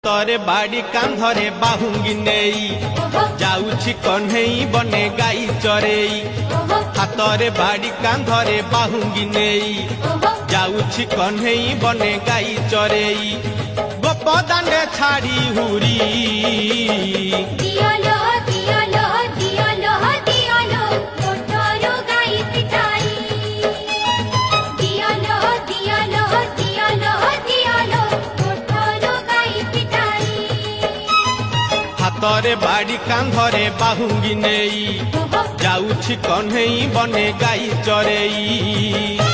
तोरे बाड़ी कांधरे बाहुंगी नेई जाउछि कन्हई बने गाई चरेई हातरे बाड़ी कांधरे बाहुंगी नेई जाउछि कन्हई बने गाई चरेई गोपदाने छाड़ी हुरी दियालो दियालो दियालो दियालो मोटरो गाई पिटाई दियालो दियालो दियालो दियालो मोटरो गाई पिटाई हातरे बाड़ी कांधरे बाहुंगी नेई जाउछि कन्हई बने गाई चरेई।